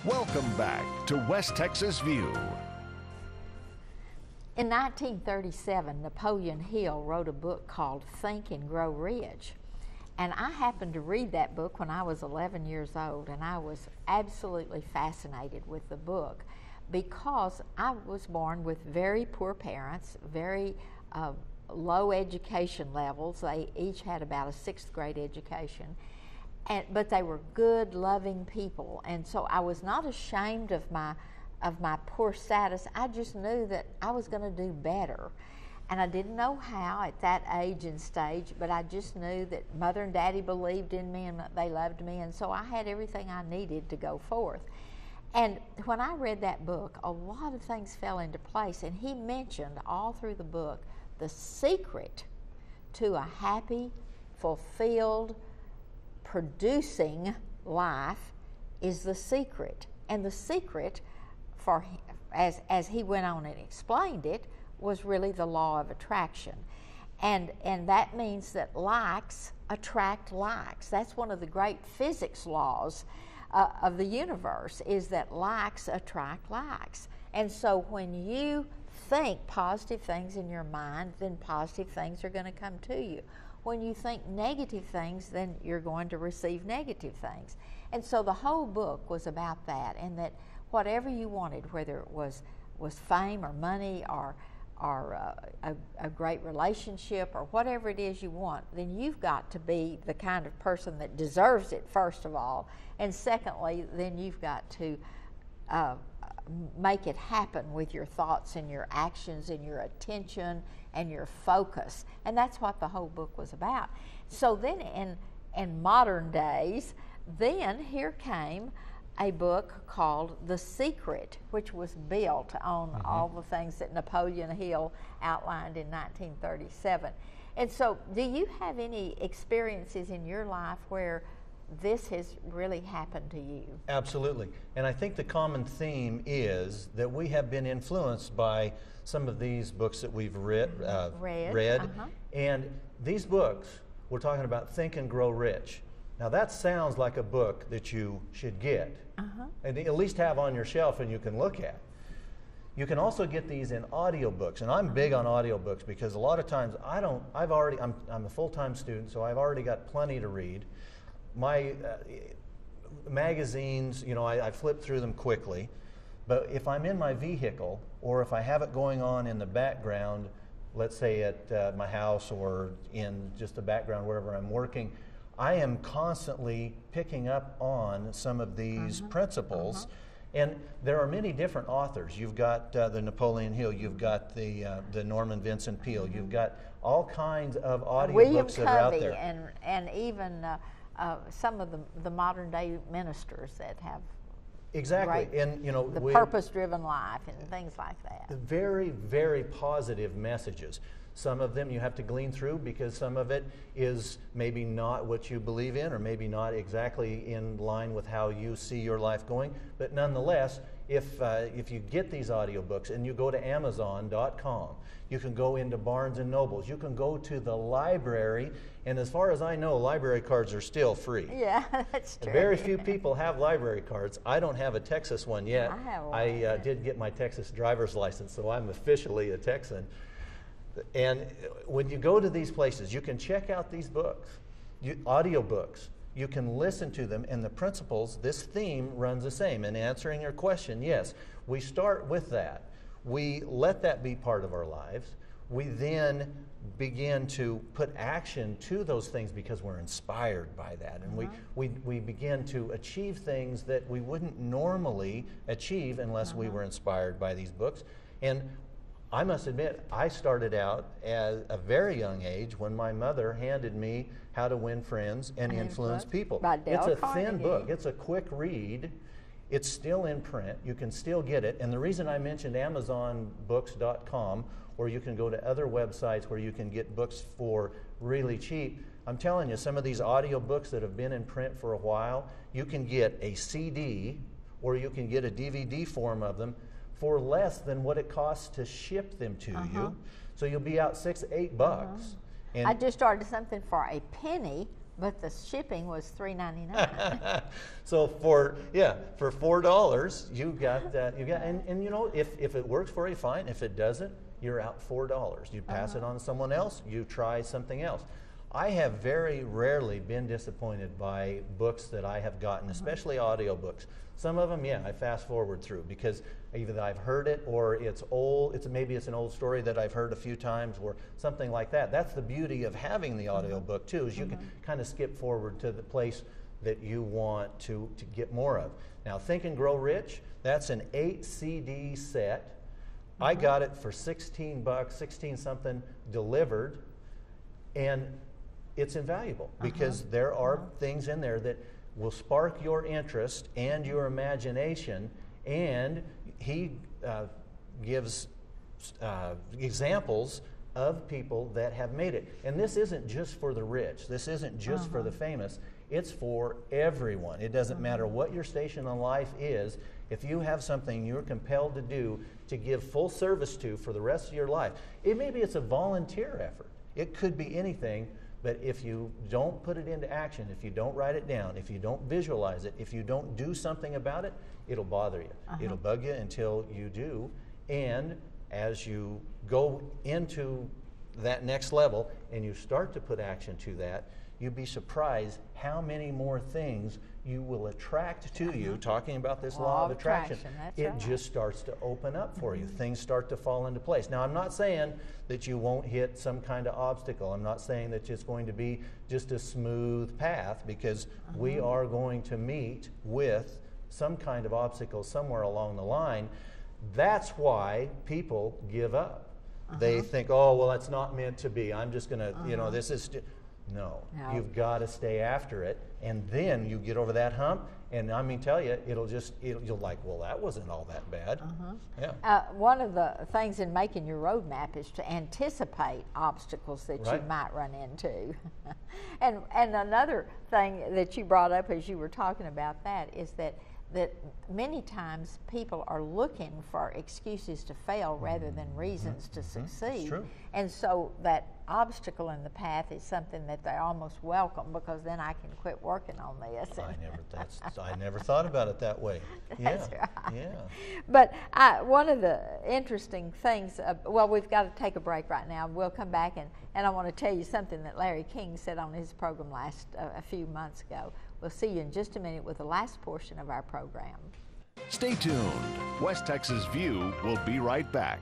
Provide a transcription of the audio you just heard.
Welcome back to West Texas View. In 1937, Napoleon Hill wrote a book called Think and Grow Rich. And I happened to read that book when I was 11 years old, and I was absolutely fascinated with the book because I was born with very poor parents, very low education levels. They each had about a 6th grade education. But they were good, loving people, and so I was not ashamed of my poor status. I just knew that I was going to do better, and I didn't know how at that age and stage. But I just knew that Mother and Daddy believed in me and that they loved me, and so I had everything I needed to go forth. And when I read that book, a lot of things fell into place, and he mentioned all through the book the secret to a happy, fulfilled, producing life is the secret. And the secret, for as he went on and explained it, was really the law of attraction. And that means that likes attract likes. That's one of the great physics laws of the universe, is that likes attract likes. And so when you think positive things in your mind, then positive things are going to come to you. When you think negative things, then you're going to receive negative things. And so the whole book was about that, and that whatever you wanted, whether it was fame or money or a great relationship or whatever it is you want, then you've got to be the kind of person that deserves it, first of all. And secondly, then you've got to make it happen with your thoughts and your actions and your attention and your focus. And that's what the whole book was about. So then in modern days, then here came a book called The Secret, which was built on all the things that Napoleon Hill outlined in 1937. And so do you have any experiences in your life where this has really happened to you? Absolutely. And I think the common theme is that we have been influenced by some of these books that we've read. And these books, we're talking about Think and Grow Rich. Now that sounds like a book that you should get and at least have on your shelf and you can look at. You can also get these in audiobooks, and I'm big on audiobooks because a lot of times I'm a full-time student, so I've already got plenty to read. My magazines, I flip through them quickly, but if I'm in my vehicle or if I have it going on in the background, let's say at my house or in just the background wherever I'm working, I am constantly picking up on some of these principles. And there are many different authors. You've got the Napoleon Hill, you've got the Norman Vincent Peale, you've got all kinds of audiobooks that are out there. and even some of the modern day ministers that have and the purpose-driven life and things like that. Very, very positive messages. Some of them you have to glean through because some of it is maybe not what you believe in or maybe not exactly in line with how you see your life going. But nonetheless, if you get these audiobooks and you go to Amazon.com, you can go into Barnes & Nobles, you can go to the library, and as far as I know, library cards are still free. Yeah, that's true. Very few people have library cards. I don't have a Texas one yet. I have one. I did get my Texas driver's license, so I'm officially a Texan. And when you go to these places, you can check out these books, audiobooks. You can listen to them, and the principles, this theme runs the same. In answering your question, yes, we start with that. We let that be part of our lives. We then begin to put action to those things because we're inspired by that. And we begin to achieve things that we wouldn't normally achieve unless we were inspired by these books. And I must admit, I started out at a very young age when my mother handed me How to Win Friends and Influence People. It's a thin book. It's a quick read. It's still in print. You can still get it. And the reason I mentioned AmazonBooks.com, or you can go to other websites where you can get books for really cheap, I'm telling you, some of these audio books that have been in print for a while, you can get a CD or you can get a DVD form of them for less than what it costs to ship them to you. So you'll be out $6, $8 bucks. And I just started something for a penny But the shipping was $3.99. So for $4, you got that. And you know, if it works for you, fine. If it doesn't, you're out $4. You pass it on to someone else. You try something else. I have very rarely been disappointed by books that I have gotten, especially audio books. Some of them, I fast forward through because either I've heard it or it's old. Maybe it's an old story that I've heard a few times or something like that. That's the beauty of having the audio book too, is you can kind of skip forward to the place that you want to get more of. Now, Think and Grow Rich, that's an 8 CD set. I got it for $16, 16 something delivered, and it's invaluable because there are things in there that will spark your interest and your imagination, and he gives examples of people that have made it. And this isn't just for the rich. This isn't just for the famous. It's for everyone. It doesn't matter what your station in life is. If you have something you're compelled to do to give full service to for the rest of your life, maybe it's a volunteer effort. It could be anything. But if you don't put it into action, if you don't write it down, if you don't visualize it, if you don't do something about it, it'll bother you. It'll bug you until you do. And as you go into that next level and you start to put action to that, you'd be surprised how many more things you will attract to you. Talking about this law of attraction, it just starts to open up for you. Things start to fall into place. Now, I'm not saying that you won't hit some kind of obstacle. I'm not saying that it's going to be just a smooth path, because we are going to meet with some kind of obstacle somewhere along the line. That's why people give up. They think, oh, well, that's not meant to be. I'm just going to, this is... No, you've got to stay after it, and then you get over that hump, and I mean, tell you, you'll like, well, that wasn't all that bad. One of the things in making your roadmap is to anticipate obstacles that you might run into. and another thing that you brought up as you were talking about that is that many times people are looking for excuses to fail rather than reasons to succeed. True. And so that obstacle in the path is something that they almost welcome, because then I can quit working on this. I never thought about it that way. That's right. Yeah. But one of the interesting things, well, we've got to take a break right now. We'll come back, and I want to tell you something that Larry King said on his program a few months ago. We'll see you in just a minute with the last portion of our program. Stay tuned. West Texas View will be right back.